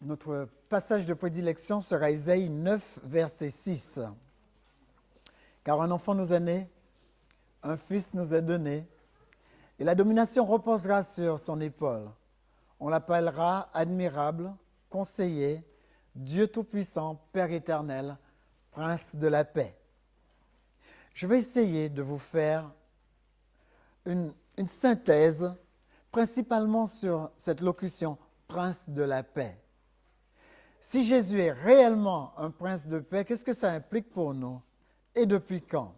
Notre passage de prédilection sera Isaïe 9, verset 6. Car un enfant nous est né, un fils nous est donné, et la domination reposera sur son épaule. On l'appellera admirable, conseiller, Dieu Tout-Puissant, Père éternel, Prince de la paix. Je vais essayer de vous faire une synthèse, principalement sur cette locution « Prince de la paix ». Si Jésus est réellement un prince de paix, qu'est-ce que ça implique pour nous et depuis quand?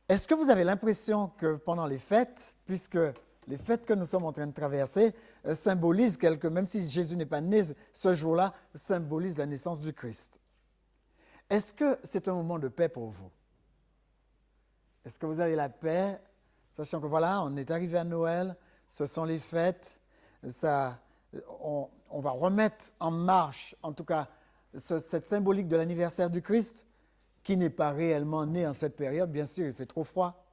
Est-ce que vous avez l'impression que pendant les fêtes, puisque les fêtes que nous sommes en train de traverser symbolisent même si Jésus n'est pas né ce jour-là, symbolisent la naissance du Christ? Est-ce que c'est un moment de paix pour vous? Est-ce que vous avez la paix, sachant que voilà, on est arrivé à Noël, ce sont les fêtes, on va remettre en marche, en tout cas, cette symbolique de l'anniversaire du Christ, qui n'est pas réellement né en cette période, bien sûr, il fait trop froid.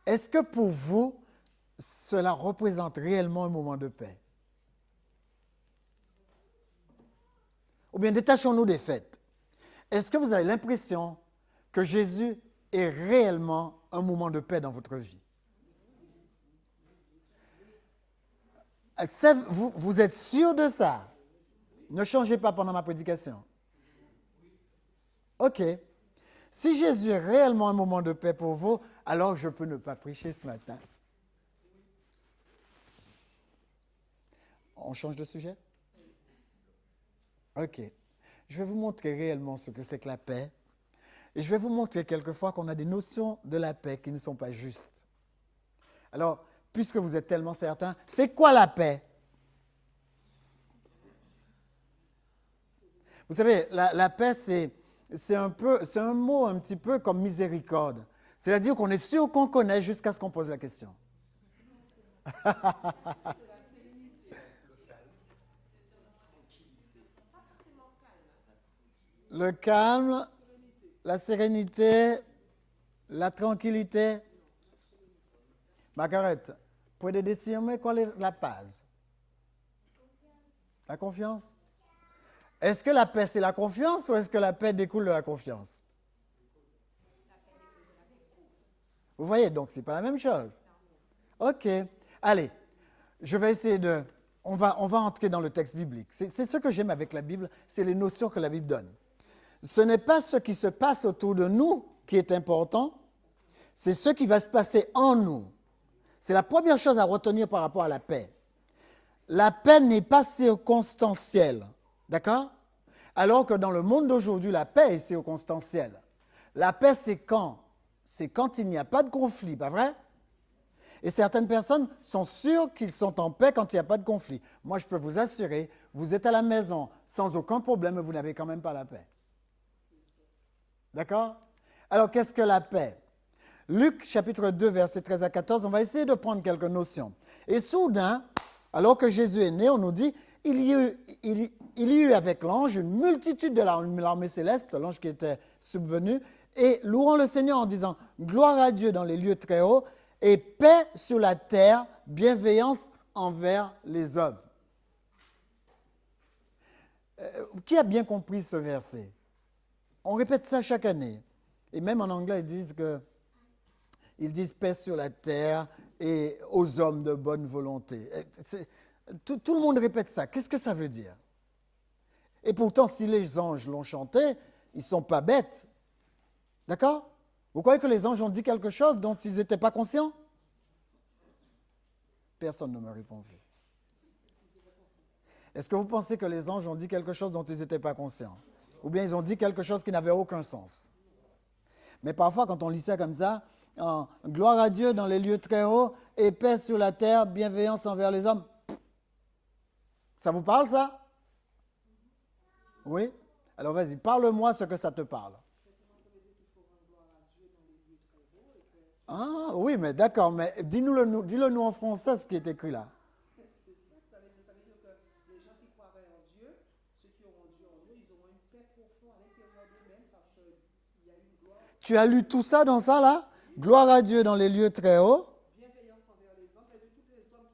Est-ce que pour vous, cela représente réellement un moment de paix? Ou bien détachons-nous des fêtes. Est-ce que vous avez l'impression que Jésus est réellement un moment de paix dans votre vie? Vous êtes sûr de ça? Ne changez pas pendant ma prédication. OK. Si Jésus est réellement un moment de paix pour vous, alors je peux ne pas prêcher ce matin. On change de sujet? OK. Je vais vous montrer réellement ce que c'est que la paix. Et je vais vous montrer quelquefois qu'on a des notions de la paix qui ne sont pas justes. Alors, puisque vous êtes tellement certains, c'est quoi la paix? Vous savez, la paix, c'est un mot un petit peu comme miséricorde. C'est-à-dire qu'on est sûr qu'on connaît jusqu'à ce qu'on pose la question. Le calme, la sérénité, la tranquillité. Margaret, puede decirme cuál es la paz? La confiance? Est-ce que la paix, c'est la confiance ou est-ce que la paix découle de la confiance? Vous voyez, donc ce n'est pas la même chose. OK. Allez, je vais essayer de... On va entrer dans le texte biblique. C'est ce que j'aime avec la Bible, c'est les notions que la Bible donne. Ce n'est pas ce qui se passe autour de nous qui est important, c'est ce qui va se passer en nous. C'est la première chose à retenir par rapport à la paix. La paix n'est pas circonstancielle, d'accord? Alors que dans le monde d'aujourd'hui, la paix est circonstancielle. La paix, c'est quand? C'est quand il n'y a pas de conflit, pas vrai? Et certaines personnes sont sûres qu'ils sont en paix quand il n'y a pas de conflit. Moi, je peux vous assurer, vous êtes à la maison sans aucun problème, mais vous n'avez quand même pas la paix. D'accord? Alors, qu'est-ce que la paix? Luc, chapitre 2, versets 13 à 14, on va essayer de prendre quelques notions. Et soudain, alors que Jésus est né, on nous dit, il y eut avec l'ange une multitude de l'armée céleste, l'ange qui était subvenu, et louant le Seigneur en disant, gloire à Dieu dans les lieux très hauts, et paix sur la terre, bienveillance envers les hommes. Qui a bien compris ce verset? On répète ça chaque année. Et même en anglais, ils disent paix sur la terre et aux hommes de bonne volonté. Tout le monde répète ça. Qu'est-ce que ça veut dire? Et pourtant, si les anges l'ont chanté, ils ne sont pas bêtes. D'accord? Vous croyez que les anges ont dit quelque chose dont ils n'étaient pas conscients? Personne ne me répond plus. Est-ce que vous pensez que les anges ont dit quelque chose dont ils n'étaient pas conscients? Ou bien ils ont dit quelque chose qui n'avait aucun sens? Mais parfois, quand on lit ça comme ça, gloire à Dieu dans les lieux très hauts et paix sur la terre, bienveillance envers les hommes. Ça vous parle, ça? Oui? Alors vas-y, parle-moi ce que ça te parle. Ah oui, mais d'accord, mais dis-le nous en français ce qui est écrit là. Ça veut dire que les gens qui croient en Dieu, ceux qui auront Dieu en eux, ils auront une paix profonde à l'intérieur d'eux-mêmes parce qu'il y a une gloire. Tu as lu tout ça dans ça là? Gloire à Dieu dans les lieux très hauts. Bienveillance envers les hommes, c'est-à-dire tous les hommes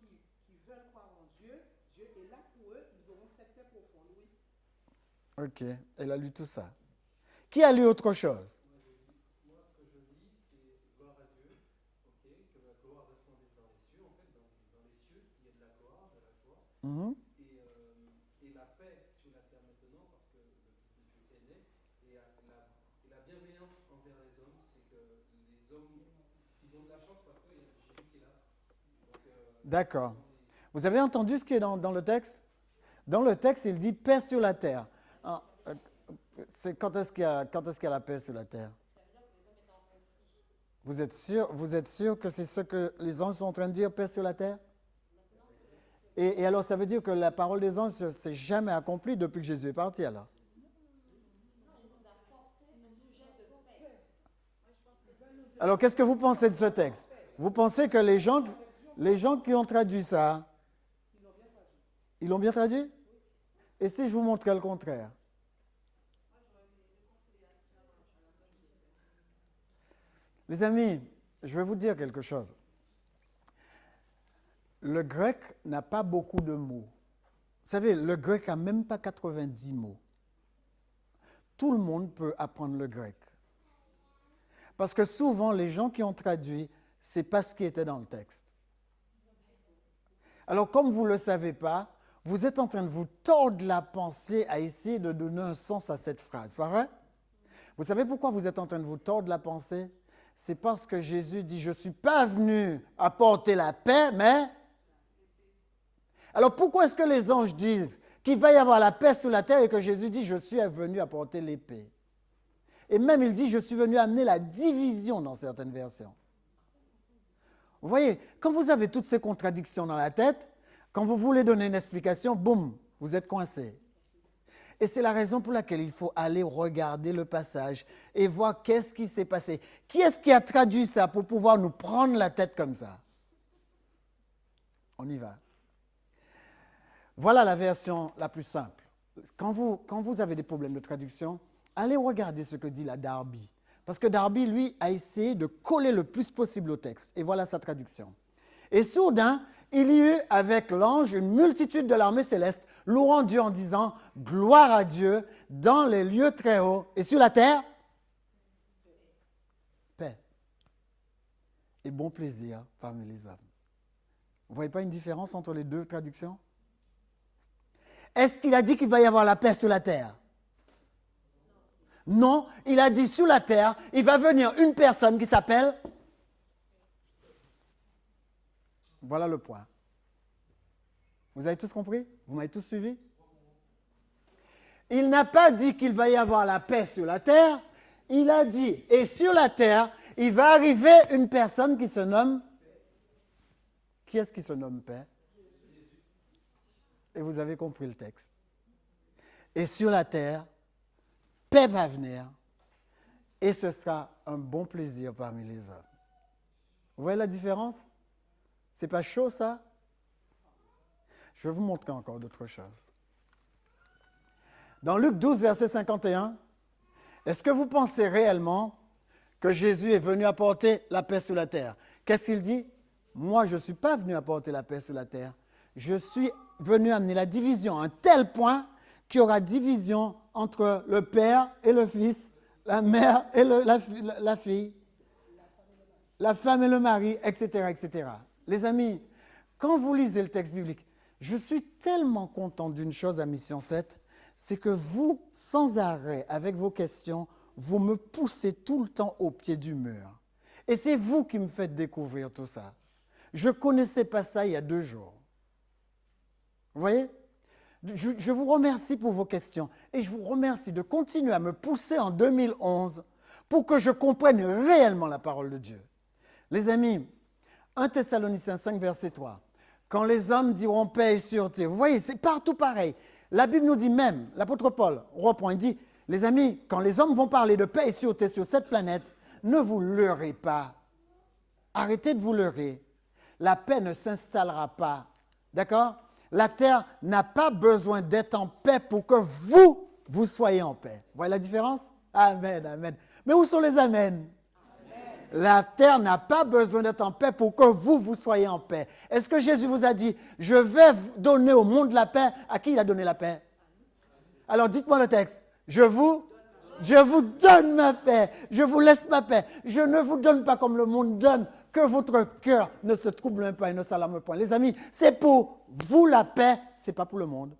qui veulent croire en Dieu Dieu est là pour eux, ils auront cette paix profonde, oui. Ok, elle a lu tout ça. Qui a lu autre chose? Moi, ce que je lis, c'est gloire à Dieu, ok, que la gloire resplendisse dans les cieux, en fait, dans les cieux, qu'il y ait de la gloire, de la joie, Mhm. et la paix sur la terre maintenant, parce que le Fils de Dieu est né, et la bienveillance envers les hommes, c'est que les hommes, ils ont de la chance parce qu'il y a Jésus qui est là. Donc, D'accord. Vous avez entendu ce qui est dans le texte? Dans le texte, il dit paix sur la terre. Ah, c'est quand est-ce qu'il y a la paix sur la terre? Vous êtes sûr que c'est ce que les anges sont en train de dire, paix sur la terre? Et alors, ça veut dire que la parole des anges ne s'est jamais accomplie depuis que Jésus est parti, alors? Alors, qu'est-ce que vous pensez de ce texte? Vous pensez que les gens qui ont traduit ça, ils l'ont bien traduit? Et si je vous montrais le contraire? Les amis, je vais vous dire quelque chose. Le grec n'a pas beaucoup de mots. Vous savez, le grec n'a même pas 90 mots. Tout le monde peut apprendre le grec. Parce que souvent, les gens qui ont traduit, ce n'est pas ce qui était dans le texte. Alors, comme vous ne le savez pas, vous êtes en train de vous tordre la pensée à essayer de donner un sens à cette phrase, pas vrai? Vous savez pourquoi vous êtes en train de vous tordre la pensée? C'est parce que Jésus dit, je ne suis pas venu apporter la paix, mais... Alors pourquoi est-ce que les anges disent qu'il va y avoir la paix sur la terre et que Jésus dit, je suis venu apporter l'épée? Et même il dit, je suis venu amener la division dans certaines versions. Vous voyez, quand vous avez toutes ces contradictions dans la tête, quand vous voulez donner une explication, boum, vous êtes coincé. Et c'est la raison pour laquelle il faut aller regarder le passage et voir qu'est-ce qui s'est passé. Qui est-ce qui a traduit ça pour pouvoir nous prendre la tête comme ça? On y va. Voilà la version la plus simple. Quand vous avez des problèmes de traduction, allez regarder ce que dit la Darby. Parce que Darby, lui, a essayé de coller le plus possible au texte. Et voilà sa traduction. Et soudain, il y eut avec l'ange une multitude de l'armée céleste, louant Dieu en disant « Gloire à Dieu dans les lieux très hauts et sur la terre, paix et bon plaisir parmi les hommes. » Vous ne voyez pas une différence entre les deux traductions? Est-ce qu'il a dit qu'il va y avoir la paix sur la terre? Non, il a dit sur la terre, il va venir une personne qui s'appelle... Voilà le point. Vous avez tous compris? Vous m'avez tous suivi? Il n'a pas dit qu'il va y avoir la paix sur la terre. Il a dit, et sur la terre, il va arriver une personne qui se nomme... Qui est-ce qui se nomme paix? Et vous avez compris le texte. Et sur la terre, paix va venir, et ce sera un bon plaisir parmi les hommes. Vous voyez la différence? C'est pas chaud, ça? Je vais vous montrer encore d'autres choses. Dans Luc 12, verset 51, est-ce que vous pensez réellement que Jésus est venu apporter la paix sur la terre? Qu'est-ce qu'il dit? Moi, je ne suis pas venu apporter la paix sur la terre. Je suis venu amener la division à un tel point qu'il y aura division entre le père et le fils, la mère et la fille, la femme et le mari, etc., etc. Les amis, quand vous lisez le texte biblique, je suis tellement content d'une chose à Mission 7, c'est que vous, sans arrêt, avec vos questions, vous me poussez tout le temps au pied du mur. Et c'est vous qui me faites découvrir tout ça. Je ne connaissais pas ça il y a 2 jours. Vous voyez? Je vous remercie pour vos questions et je vous remercie de continuer à me pousser en 2011 pour que je comprenne réellement la parole de Dieu. Les amis, 1 Thessaloniciens 5, verset 3. Quand les hommes diront paix et sûreté, vous voyez, c'est partout pareil. La Bible nous dit même, l'apôtre Paul reprend, il dit, les amis, quand les hommes vont parler de paix et sûreté sur cette planète, ne vous leurrez pas. Arrêtez de vous leurrer. La paix ne s'installera pas. D'accord? La terre n'a pas besoin d'être en paix pour que vous soyez en paix. Vous voyez la différence? Amen, amen. Mais où sont les amens? La terre n'a pas besoin d'être en paix pour que vous soyez en paix. Est-ce que Jésus vous a dit, je vais donner au monde la paix? À qui il a donné la paix? Alors dites-moi le texte. Je vous donne ma paix. Je vous laisse ma paix. Je ne vous donne pas comme le monde donne. Que votre cœur ne se trouble pas et ne s'alarme point. Les amis, c'est pour vous la paix, ce n'est pas pour le monde.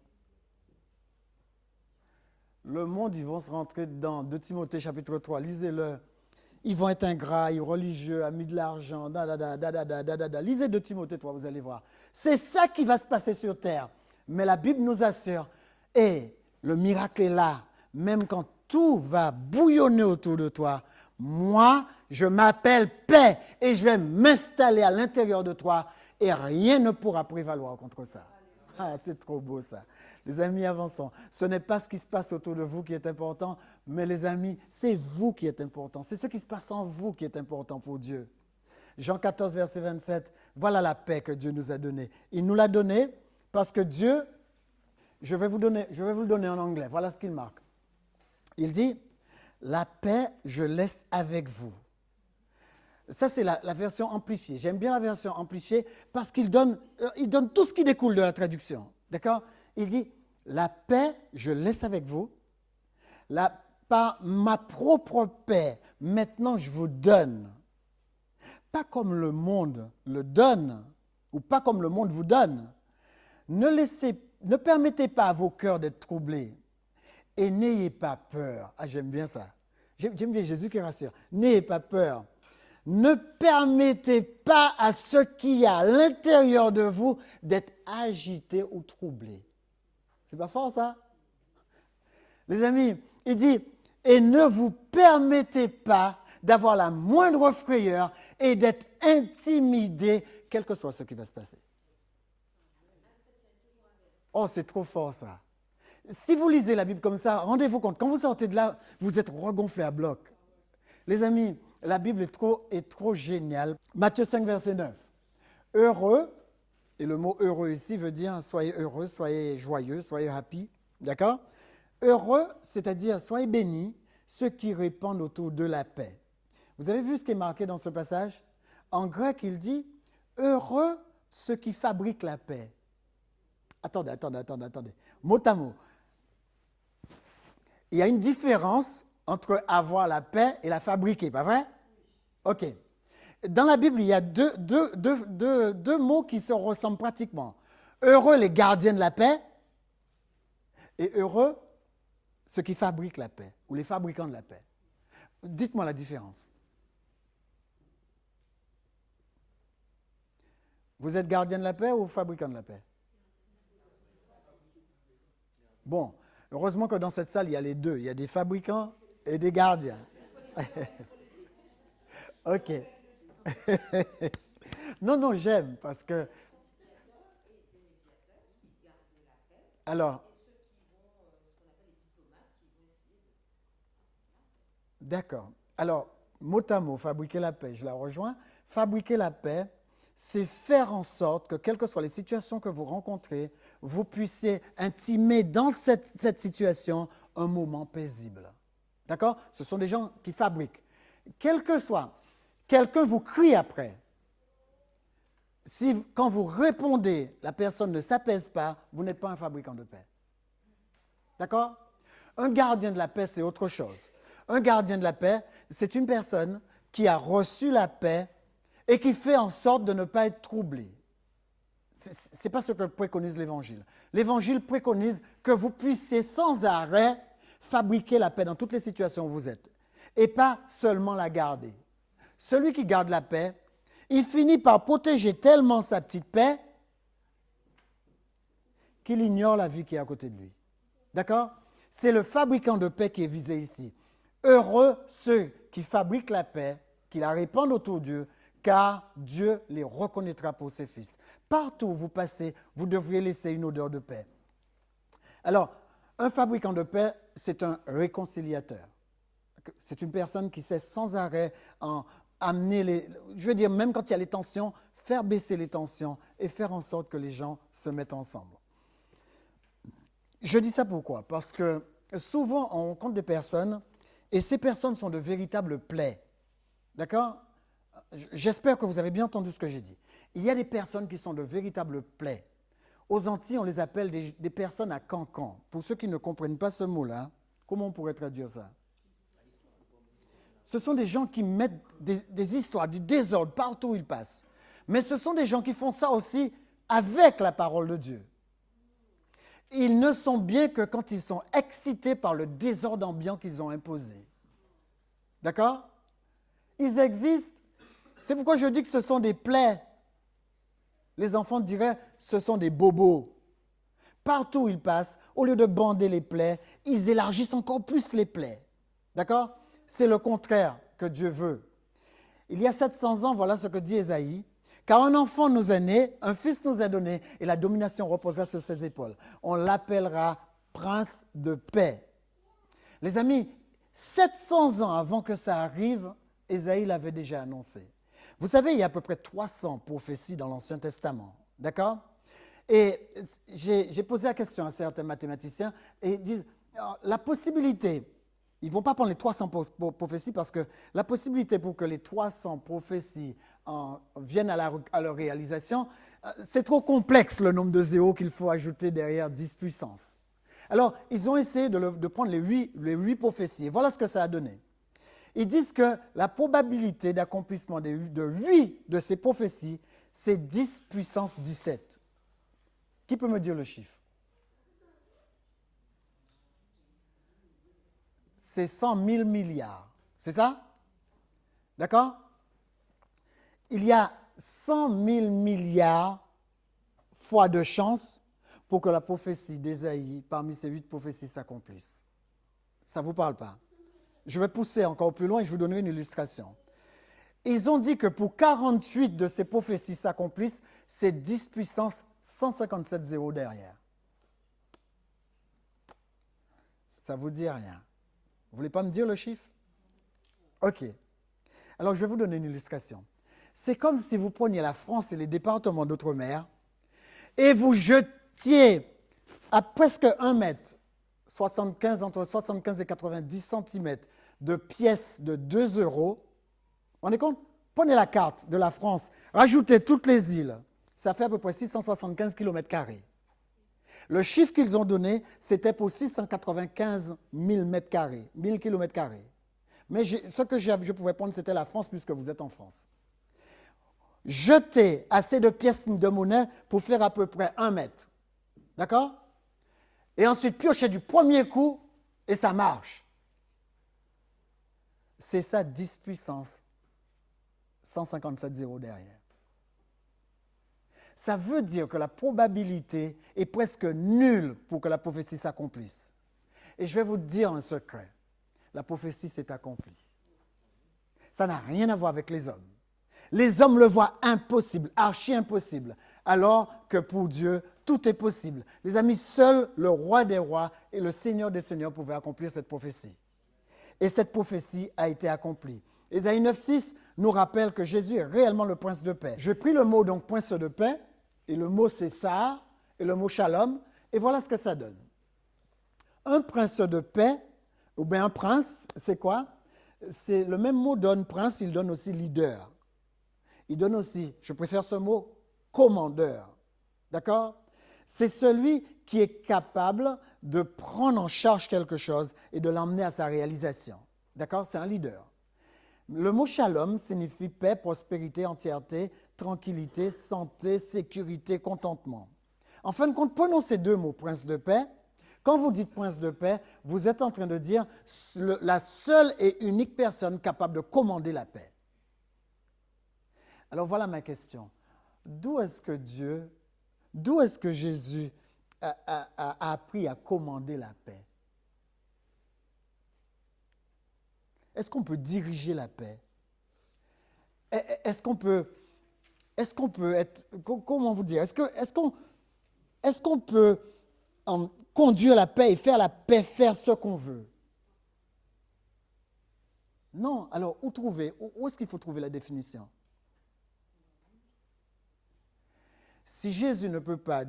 Le monde, ils vont se rentrer dedans. 2 Timothée chapitre 3, lisez-le. Ils vont être ingrats, religieux, amis de l'argent, Lisez 2 Timothée 3, vous allez voir. C'est ça qui va se passer sur terre. Mais la Bible nous assure, et le miracle est là, même quand tout va bouillonner autour de toi, moi, je m'appelle paix et je vais m'installer à l'intérieur de toi et rien ne pourra prévaloir contre ça. Ah, c'est trop beau ça. Les amis, avançons. Ce n'est pas ce qui se passe autour de vous qui est important, mais les amis, c'est vous qui êtes important. C'est ce qui se passe en vous qui est important pour Dieu. Jean 14, verset 27, voilà la paix que Dieu nous a donnée. Il nous l'a donnée parce que Dieu, je vais vous le donner en anglais, voilà ce qu'il marque. Il dit, la paix, je laisse avec vous. Ça, c'est la version amplifiée. J'aime bien la version amplifiée parce qu'il donne tout ce qui découle de la traduction. D'accord? Il dit, la paix, je laisse avec vous. Par ma propre paix, maintenant je vous donne. Pas comme le monde le donne, ou pas comme le monde vous donne. Ne permettez pas à vos cœurs d'être troublés. Et n'ayez pas peur. Ah, j'aime bien ça. J'aime bien Jésus qui rassure. N'ayez pas peur. Ne permettez pas à ce qu'il y a à l'intérieur de vous d'être agité ou troublé. C'est pas fort ça? Les amis, il dit, et ne vous permettez pas d'avoir la moindre frayeur et d'être intimidé, quel que soit ce qui va se passer. Oh, c'est trop fort ça. Si vous lisez la Bible comme ça, rendez-vous compte, quand vous sortez de là, vous êtes regonflé à bloc. Les amis, la Bible est trop géniale. Matthieu 5, verset 9. Heureux, et le mot heureux ici veut dire soyez heureux, soyez joyeux, soyez happy. D'accord? Heureux, c'est-à-dire soyez bénis, ceux qui répandent autour de la paix. Vous avez vu ce qui est marqué dans ce passage? En grec, il dit heureux ceux qui fabriquent la paix. Attendez. Mot à mot. Il y a une différence entre avoir la paix et la fabriquer, pas vrai? OK. Dans la Bible, il y a deux mots qui se ressemblent pratiquement. Heureux les gardiens de la paix et heureux ceux qui fabriquent la paix ou les fabricants de la paix. Dites-moi la différence. Vous êtes gardien de la paix ou fabricant de la paix? Bon, heureusement que dans cette salle, il y a les deux. Il y a des fabricants et des gardiens. OK. Non, j'aime parce que... Alors, d'accord. Alors, mot à mot, fabriquer la paix, je la rejoins. Fabriquer la paix, c'est faire en sorte que, quelles que soient les situations que vous rencontrez, vous puissiez intimer dans cette situation un moment paisible. D'accord? Ce sont des gens qui fabriquent. Quel que soit, quelqu'un vous crie après. Si, quand vous répondez, la personne ne s'apaise pas, vous n'êtes pas un fabricant de paix. D'accord? Un gardien de la paix, c'est autre chose. Un gardien de la paix, c'est une personne qui a reçu la paix et qui fait en sorte de ne pas être troublé. Ce n'est pas ce que préconise l'Évangile. L'Évangile préconise que vous puissiez sans arrêt fabriquer la paix dans toutes les situations où vous êtes et pas seulement la garder. Celui qui garde la paix, il finit par protéger tellement sa petite paix qu'il ignore la vie qui est à côté de lui. D'accord? C'est le fabricant de paix qui est visé ici. Heureux ceux qui fabriquent la paix, qui la répandent autour d'eux, car Dieu les reconnaîtra pour ses fils. Partout où vous passez, vous devriez laisser une odeur de paix. Alors, un fabricant de paix, c'est un réconciliateur. C'est une personne qui sait sans arrêt amener même quand il y a les tensions, faire baisser les tensions et faire en sorte que les gens se mettent ensemble. Je dis ça pourquoi? Parce que souvent, on rencontre des personnes et ces personnes sont de véritables plaies. D'accord? j'espère que vous avez bien entendu ce que j'ai dit. Il y a des personnes qui sont de véritables plaies. Aux Antilles, on les appelle des personnes à cancan. Pour ceux qui ne comprennent pas ce mot-là, comment on pourrait traduire ça? Ce sont des gens qui mettent des histoires, du désordre partout où ils passent. Mais ce sont des gens qui font ça aussi avec la parole de Dieu. Ils ne sont bien que quand ils sont excités par le désordre ambiant qu'ils ont imposé. D'accord? Ils existent. C'est pourquoi je dis que ce sont des plaies. Les enfants diraient, ce sont des bobos. Partout où ils passent, au lieu de bander les plaies, ils élargissent encore plus les plaies. D'accord? C'est le contraire que Dieu veut. Il y a 700 ans, voilà ce que dit Ésaïe. Car un enfant nous est né, un fils nous est donné, et la domination reposera sur ses épaules. On l'appellera prince de paix. Les amis, 700 ans avant que ça arrive, Ésaïe l'avait déjà annoncé. Vous savez, il y a à peu près 300 prophéties dans l'Ancien Testament. D'accord? Et j'ai posé la question à certains mathématiciens et ils disent, la possibilité, ils ne vont pas prendre les 300 prophéties parce que la possibilité pour que les 300 prophéties viennent à leur réalisation, c'est trop complexe le nombre de zéros qu'il faut ajouter derrière 10 puissance. Alors, ils ont essayé de prendre les 8 prophéties et voilà ce que ça a donné. Ils disent que la probabilité d'accomplissement de 8 de ces prophéties, c'est 10 puissance 17. Qui peut me dire le chiffre? C'est 100 000 milliards. C'est ça? D'accord? Il y a 100 000 milliards fois de chance pour que la prophétie d'Ésaïe, parmi ces 8 prophéties, s'accomplisse. Ça ne vous parle pas? Je vais pousser encore plus loin et je vous donnerai une illustration. Ils ont dit que pour 48 de ces prophéties s'accomplissent, c'est 10 puissance 157 zéros derrière. Ça ne vous dit rien. Vous ne voulez pas me dire le chiffre? OK. Alors, je vais vous donner une illustration. C'est comme si vous preniez la France et les départements d'outre-mer et vous jetiez à presque 1 mètre, entre 75 et 90 cm de pièces de 2 euros. Vous vous rendez compte? Prenez la carte de la France, rajoutez toutes les îles. Ça fait à peu près 675 km². Le chiffre qu'ils ont donné, c'était pour 695 000 m², 1000 km². Mais ce que je pouvais prendre, c'était la France, puisque vous êtes en France. Jetez assez de pièces de monnaie pour faire à peu près 1 mètre. D'accord? Et ensuite, piochez du premier coup, et ça marche. C'est ça, 10 puissance 157 zéros derrière. Ça veut dire que la probabilité est presque nulle pour que la prophétie s'accomplisse. Et je vais vous dire un secret. La prophétie s'est accomplie. Ça n'a rien à voir avec les hommes. Les hommes le voient impossible, archi impossible, alors que pour Dieu, tout est possible. Les amis, seul le roi des rois et le Seigneur des seigneurs pouvaient accomplir cette prophétie. Et cette prophétie a été accomplie. Ésaïe 9,6 nous rappelle que Jésus est réellement le prince de paix. Je pris le mot donc prince de paix, et le mot c'est Sar, et le mot shalom, et voilà ce que ça donne. Un prince de paix, ou bien un prince, c'est quoi? C'est le même mot donne prince, il donne aussi leader. Il donne aussi, je préfère ce mot, commandeur. D'accord? C'est celui qui est capable de prendre en charge quelque chose et de l'emmener à sa réalisation. D'accord? C'est un leader. Le mot shalom signifie paix, prospérité, entièreté, tranquillité, santé, sécurité, contentement. En fin de compte, prenons ces deux mots, prince de paix. Quand vous dites prince de paix, vous êtes en train de dire la seule et unique personne capable de commander la paix. Alors voilà ma question. D'où est-ce que Jésus a appris à commander la paix? Est-ce qu'on peut diriger la paix? Est-ce qu'on peut être, comment vous dire, est-ce qu'on peut conduire la paix et faire la paix, faire ce qu'on veut? Non. Alors, où est-ce qu'il faut trouver la définition? Si Jésus ne peut pas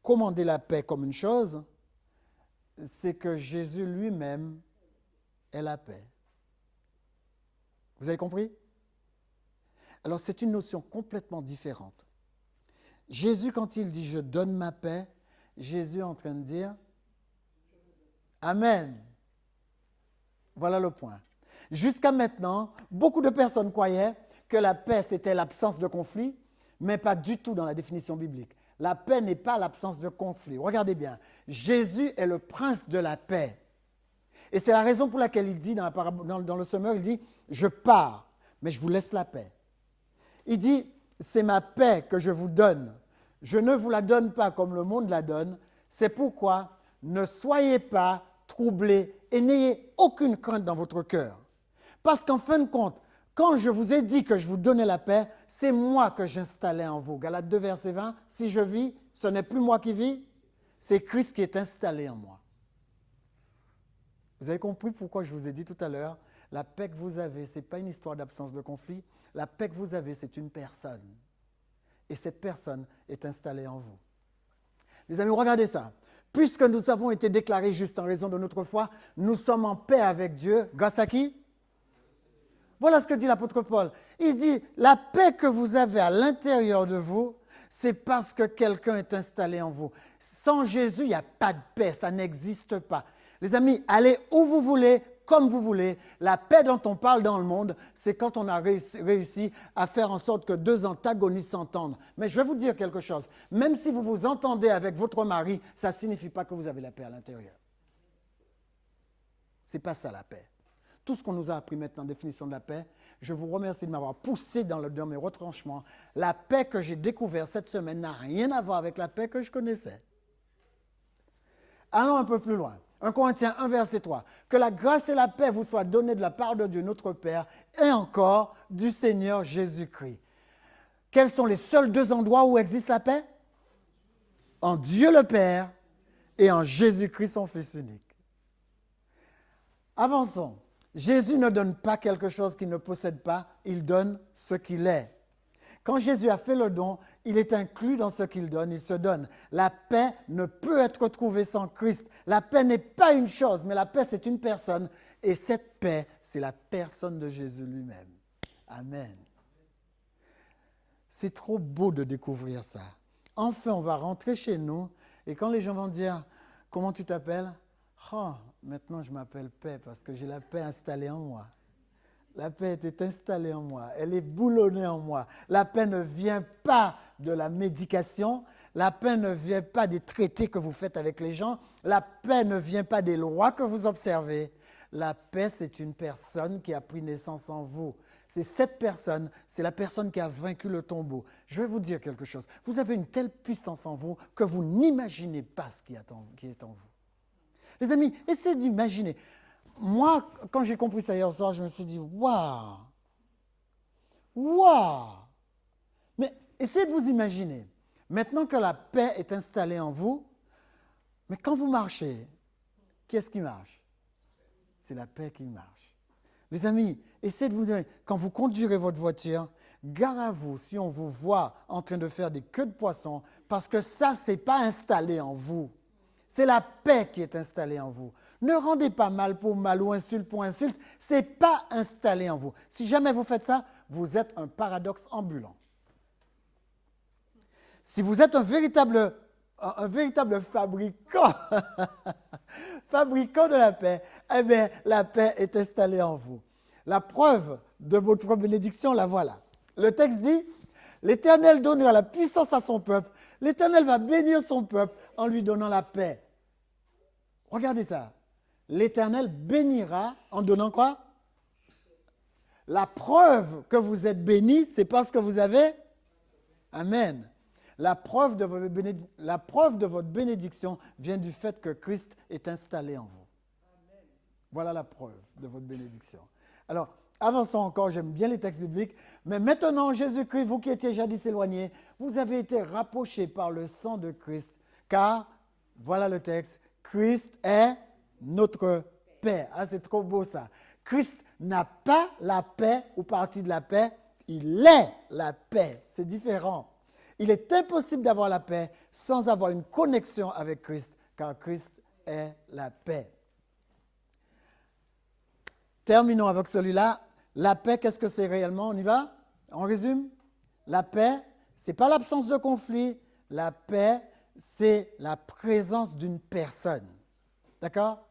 commander la paix comme une chose, c'est que Jésus lui-même est la paix. Vous avez compris? Alors c'est une notion complètement différente. Jésus, quand il dit « je donne ma paix », Jésus est en train de dire « Amen ». Voilà le point. Jusqu'à maintenant, beaucoup de personnes croyaient que la paix, c'était l'absence de conflit, mais pas du tout dans la définition biblique. La paix n'est pas l'absence de conflit. Regardez bien, Jésus est le prince de la paix. Et c'est la raison pour laquelle il dit, dans le Sommeur, il dit « Je pars, mais je vous laisse la paix ». Il dit « C'est ma paix que je vous donne. Je ne vous la donne pas comme le monde la donne. C'est pourquoi ne soyez pas troublés et n'ayez aucune crainte dans votre cœur. Parce qu'en fin de compte, quand je vous ai dit que je vous donnais la paix, c'est moi que j'installais en vous. » Galates 2, verset 20, « Si je vis, ce n'est plus moi qui vis, c'est Christ qui est installé en moi. » Vous avez compris pourquoi je vous ai dit tout à l'heure, la paix que vous avez, ce n'est pas une histoire d'absence de conflit. La paix que vous avez, c'est une personne. Et cette personne est installée en vous. Les amis, regardez ça. Puisque nous avons été déclarés justes en raison de notre foi, nous sommes en paix avec Dieu. Grâce à qui? Voilà ce que dit l'apôtre Paul. Il dit, la paix que vous avez à l'intérieur de vous, c'est parce que quelqu'un est installé en vous. Sans Jésus, il n'y a pas de paix, ça n'existe pas. Les amis, allez où vous voulez, comme vous voulez. La paix dont on parle dans le monde, c'est quand on a réussi à faire en sorte que deux antagonistes s'entendent. Mais je vais vous dire quelque chose. Même si vous vous entendez avec votre mari, ça ne signifie pas que vous avez la paix à l'intérieur. Ce n'est pas ça la paix. Tout ce qu'on nous a appris maintenant en définition de la paix, je vous remercie de m'avoir poussé dans mes retranchements. La paix que j'ai découverte cette semaine n'a rien à voir avec la paix que je connaissais. Allons un peu plus loin. 1 Corinthiens 1, verset 3. Que la grâce et la paix vous soient données de la part de Dieu notre Père et encore du Seigneur Jésus-Christ. Quels sont les seuls deux endroits où existe la paix? En Dieu le Père et en Jésus-Christ son Fils unique. Avançons. Jésus ne donne pas quelque chose qu'il ne possède pas, il donne ce qu'il est. Quand Jésus a fait le don, il est inclus dans ce qu'il donne, il se donne. La paix ne peut être trouvée sans Christ. La paix n'est pas une chose, mais la paix c'est une personne. Et cette paix, c'est la personne de Jésus lui-même. Amen. C'est trop beau de découvrir ça. Enfin, on va rentrer chez nous et quand les gens vont dire « Comment tu t'appelles ?» Oh, maintenant je m'appelle paix parce que j'ai la paix installée en moi. La paix était installée en moi, elle est boulonnée en moi. La paix ne vient pas de la médication, la paix ne vient pas des traités que vous faites avec les gens, la paix ne vient pas des lois que vous observez. La paix, c'est une personne qui a pris naissance en vous. C'est cette personne, c'est la personne qui a vaincu le tombeau. Je vais vous dire quelque chose. Vous avez une telle puissance en vous que vous n'imaginez pas ce qui est en vous. Les amis, essayez d'imaginer. Moi, quand j'ai compris ça hier soir, je me suis dit, waouh! Waouh! Mais essayez de vous imaginer. Maintenant que la paix est installée en vous, mais quand vous marchez, qu'est-ce qui marche? C'est la paix qui marche. Les amis, essayez de vous dire, quand vous conduirez votre voiture, gare à vous si on vous voit en train de faire des queues de poisson, parce que ça, ce n'est pas installé en vous. C'est la paix qui est installée en vous. Ne rendez pas mal pour mal ou insulte pour insulte. Ce n'est pas installé en vous. Si jamais vous faites ça, vous êtes un paradoxe ambulant. Si vous êtes un véritable fabricant, fabricant de la paix, eh bien, la paix est installée en vous. La preuve de votre bénédiction, la voilà. Le texte dit, l'Éternel donnera la puissance à son peuple. L'Éternel va bénir son peuple en lui donnant la paix. Regardez ça. L'Éternel bénira en donnant quoi? La preuve que vous êtes bénis, c'est parce que vous avez... Amen. La preuve de votre bénédiction vient du fait que Christ est installé en vous. Voilà la preuve de votre bénédiction. Alors, avançons encore, j'aime bien les textes bibliques. Mais maintenant, Jésus-Christ, vous qui étiez jadis éloignés, vous avez été rapprochés par le sang de Christ. Car, voilà le texte, Christ est notre paix. Ah, c'est trop beau ça. Christ n'a pas la paix ou partie de la paix, il est la paix. C'est différent. Il est impossible d'avoir la paix sans avoir une connexion avec Christ, car Christ est la paix. Terminons avec celui-là. La paix, qu'est-ce que c'est réellement? On y va? On résume? La paix, ce n'est pas l'absence de conflit. La paix, c'est la présence d'une personne. D'accord?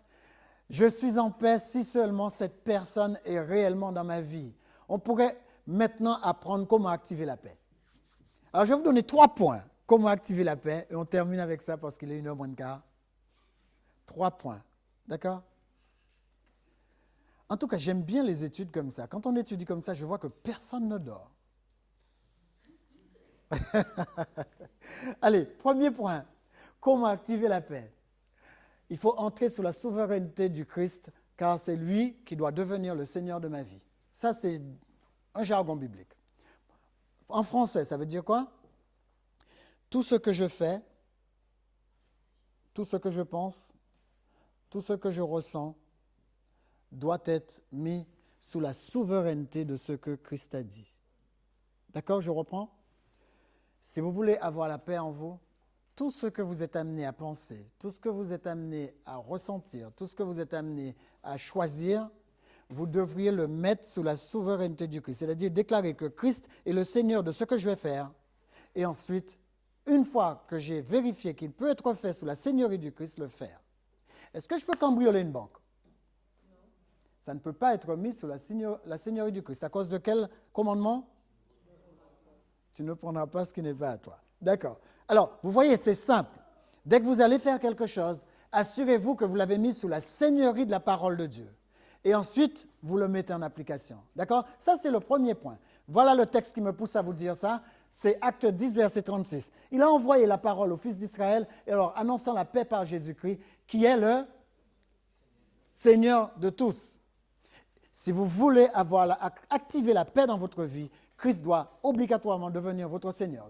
Je suis en paix si seulement cette personne est réellement dans ma vie. On pourrait maintenant apprendre comment activer la paix. Alors, je vais vous donner 3 points. Comment activer la paix? Et on termine avec ça parce qu'il est 1h moins le quart. 3 points. D'accord? En tout cas, j'aime bien les études comme ça. Quand on étudie comme ça, je vois que personne ne dort. Allez, premier point. Comment activer la paix? Il faut entrer sous la souveraineté du Christ, car c'est lui qui doit devenir le Seigneur de ma vie. Ça, c'est un jargon biblique. En français, ça veut dire quoi? Tout ce que je fais, tout ce que je pense, tout ce que je ressens doit être mis sous la souveraineté de ce que Christ a dit. D'accord, je reprends? Si vous voulez avoir la paix en vous, tout ce que vous êtes amené à penser, tout ce que vous êtes amené à ressentir, tout ce que vous êtes amené à choisir, vous devriez le mettre sous la souveraineté du Christ. C'est-à-dire déclarer que Christ est le Seigneur de ce que je vais faire. Et ensuite, une fois que j'ai vérifié qu'il peut être fait sous la Seigneurie du Christ, le faire. Est-ce que je peux cambrioler une banque? Non. Ça ne peut pas être mis sous la Seigneurie du Christ. À cause de quel commandement? Tu ne prendras pas ce qui n'est pas à toi. D'accord. Alors, vous voyez, c'est simple. Dès que vous allez faire quelque chose, assurez-vous que vous l'avez mis sous la seigneurie de la parole de Dieu. Et ensuite, vous le mettez en application. D'accord? Ça, c'est le premier point. Voilà le texte qui me pousse à vous dire ça. C'est Acte 10, verset 36. Il a envoyé la parole aux fils d'Israël, et alors annonçant la paix par Jésus-Christ, qui est le Seigneur de tous. Si vous voulez activer la paix dans votre vie, Christ doit obligatoirement devenir votre Seigneur.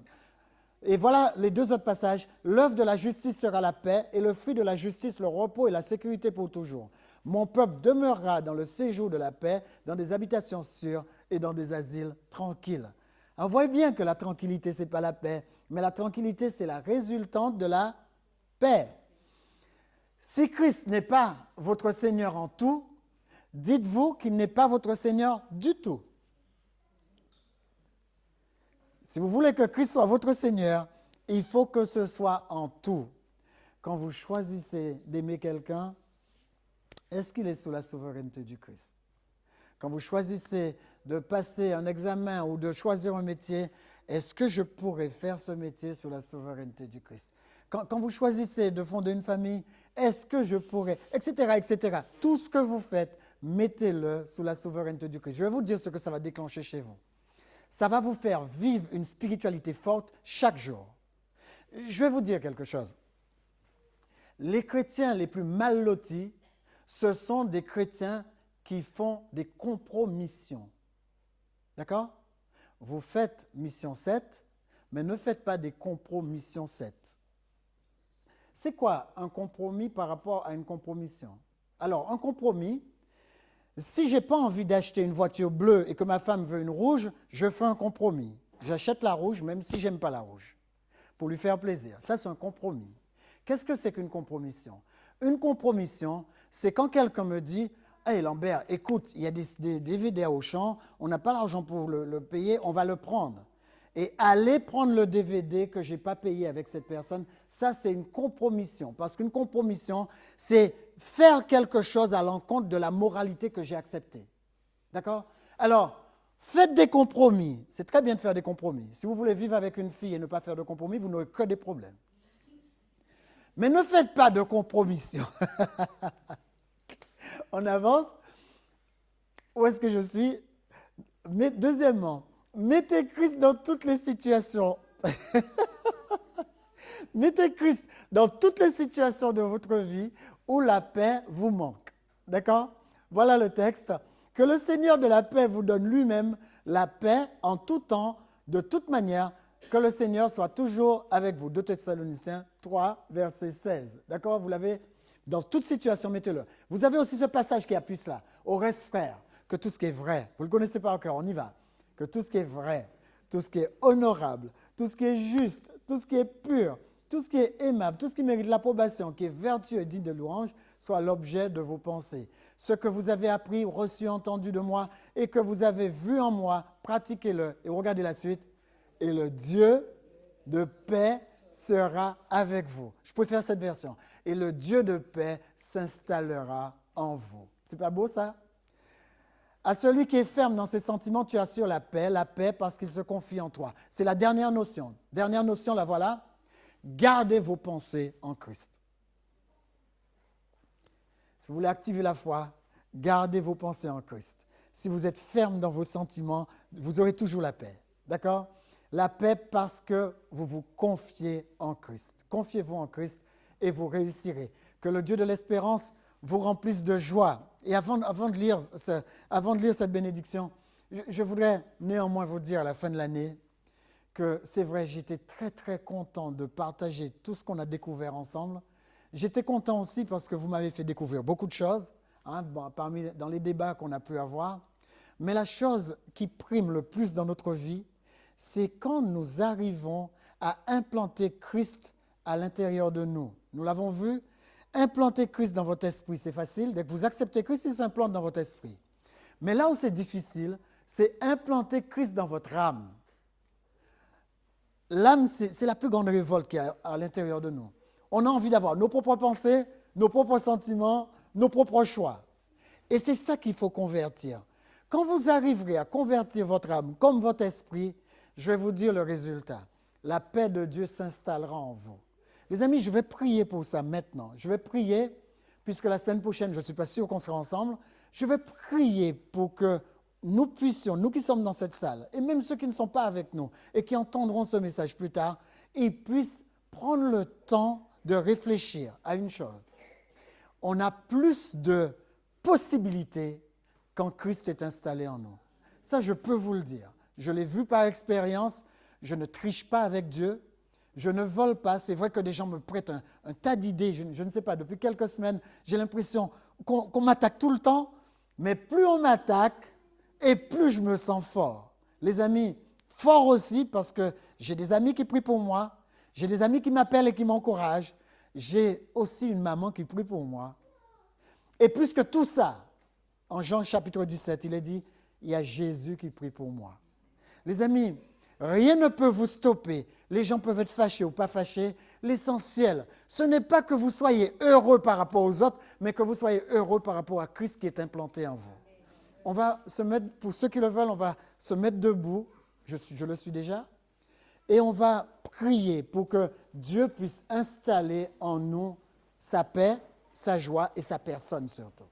Et voilà les 2 autres passages. L'œuvre de la justice sera la paix, et le fruit de la justice, le repos et la sécurité pour toujours. Mon peuple demeurera dans le séjour de la paix, dans des habitations sûres et dans des asiles tranquilles. Alors, vous voyez bien que la tranquillité, ce n'est pas la paix, mais la tranquillité, c'est la résultante de la paix. Si Christ n'est pas votre Seigneur en tout, dites-vous qu'il n'est pas votre Seigneur du tout. Si vous voulez que Christ soit votre Seigneur, il faut que ce soit en tout. Quand vous choisissez d'aimer quelqu'un, est-ce qu'il est sous la souveraineté du Christ? Quand vous choisissez de passer un examen ou de choisir un métier, est-ce que je pourrais faire ce métier sous la souveraineté du Christ? Quand vous choisissez de fonder une famille, est-ce que je pourrais, etc., etc. Tout ce que vous faites, mettez-le sous la souveraineté du Christ. Je vais vous dire ce que ça va déclencher chez vous. Ça va vous faire vivre une spiritualité forte chaque jour. Je vais vous dire quelque chose. Les chrétiens les plus mal lotis, ce sont des chrétiens qui font des compromissions. D'accord? Vous faites mission 7, mais ne faites pas des compromissions 7. C'est quoi un compromis par rapport à une compromission? Alors, un compromis, si je n'ai pas envie d'acheter une voiture bleue et que ma femme veut une rouge, je fais un compromis. J'achète la rouge même si je n'aime pas la rouge, pour lui faire plaisir. Ça, c'est un compromis. Qu'est-ce que c'est qu'une compromission? Une compromission, c'est quand quelqu'un me dit « Hey Lambert, écoute, il y a des DVD à Auchan, on n'a pas l'argent pour le payer, on va le prendre. » Et aller prendre le DVD que je n'ai pas payé avec cette personne, ça c'est une compromission. Parce qu'une compromission, c'est faire quelque chose à l'encontre de la moralité que j'ai acceptée. D'accord? Alors, faites des compromis. C'est très bien de faire des compromis. Si vous voulez vivre avec une fille et ne pas faire de compromis, vous n'aurez que des problèmes. Mais ne faites pas de compromission. On avance. Où est-ce que je suis? Mais deuxièmement, mettez Christ dans toutes les situations. Mettez Christ dans toutes les situations de votre vie où la paix vous manque. D'accord? Voilà le texte. Que le Seigneur de la paix vous donne lui-même la paix en tout temps, de toute manière, que le Seigneur soit toujours avec vous. 2 Thessaloniciens 3, verset 16. D'accord? Vous l'avez? Dans toute situation, mettez-le. Vous avez aussi ce passage qui appuie cela. Au reste, frère, que tout ce qui est vrai, vous ne le connaissez pas encore, on y va. Que tout ce qui est vrai, tout ce qui est honorable, tout ce qui est juste, tout ce qui est pur, tout ce qui est aimable, tout ce qui mérite l'approbation, qui est vertueux et dit de louange, soit l'objet de vos pensées. Ce que vous avez appris, reçu, entendu de moi et que vous avez vu en moi, pratiquez-le. Et regardez la suite. Et le Dieu de paix sera avec vous. Je préfère cette version. Et le Dieu de paix s'installera en vous. C'est pas beau ça? À celui qui est ferme dans ses sentiments, tu assures la paix parce qu'il se confie en toi. C'est la dernière notion. Dernière notion, la voilà. Gardez vos pensées en Christ. Si vous voulez activer la foi, gardez vos pensées en Christ. Si vous êtes ferme dans vos sentiments, vous aurez toujours la paix. D'accord? La paix parce que vous vous confiez en Christ. Confiez-vous en Christ et vous réussirez. Que le Dieu de l'espérance vous remplisse de joie. Et avant de lire cette bénédiction, je voudrais néanmoins vous dire à la fin de l'année que c'est vrai, j'étais très très content de partager tout ce qu'on a découvert ensemble. J'étais content aussi parce que vous m'avez fait découvrir beaucoup de choses, dans les débats qu'on a pu avoir. Mais la chose qui prime le plus dans notre vie, c'est quand nous arrivons à implanter Christ à l'intérieur de nous. Nous l'avons vu, implanter Christ dans votre esprit, c'est facile. Dès que vous acceptez Christ, il s'implante dans votre esprit. Mais là où c'est difficile, c'est implanter Christ dans votre âme. L'âme, c'est la plus grande révolte qu'il y a à l'intérieur de nous. On a envie d'avoir nos propres pensées, nos propres sentiments, nos propres choix. Et c'est ça qu'il faut convertir. Quand vous arriverez à convertir votre âme comme votre esprit, je vais vous dire le résultat. La paix de Dieu s'installera en vous. Les amis, je vais prier pour ça maintenant. Je vais prier, puisque la semaine prochaine, je ne suis pas sûr qu'on sera ensemble, je vais prier pour que nous puissions, nous qui sommes dans cette salle, et même ceux qui ne sont pas avec nous et qui entendront ce message plus tard, ils puissent prendre le temps de réfléchir à une chose. On a plus de possibilités quand Christ est installé en nous. Ça, je peux vous le dire. Je l'ai vu par expérience. Je ne triche pas avec Dieu. Je ne vole pas. C'est vrai que des gens me prêtent un tas d'idées. Je ne sais pas, depuis quelques semaines, j'ai l'impression qu'on m'attaque tout le temps. Mais plus on m'attaque, et plus je me sens fort. Les amis, fort aussi parce que j'ai des amis qui prient pour moi. J'ai des amis qui m'appellent et qui m'encouragent. J'ai aussi une maman qui prie pour moi. Et plus que tout ça, en Jean chapitre 17, il est dit, il y a Jésus qui prie pour moi. Les amis, rien ne peut vous stopper. Les gens peuvent être fâchés ou pas fâchés. L'essentiel, ce n'est pas que vous soyez heureux par rapport aux autres, mais que vous soyez heureux par rapport à Christ qui est implanté en vous. On va se mettre, pour ceux qui le veulent, on va se mettre debout. Je le suis déjà. Et on va prier pour que Dieu puisse installer en nous sa paix, sa joie et sa personne surtout.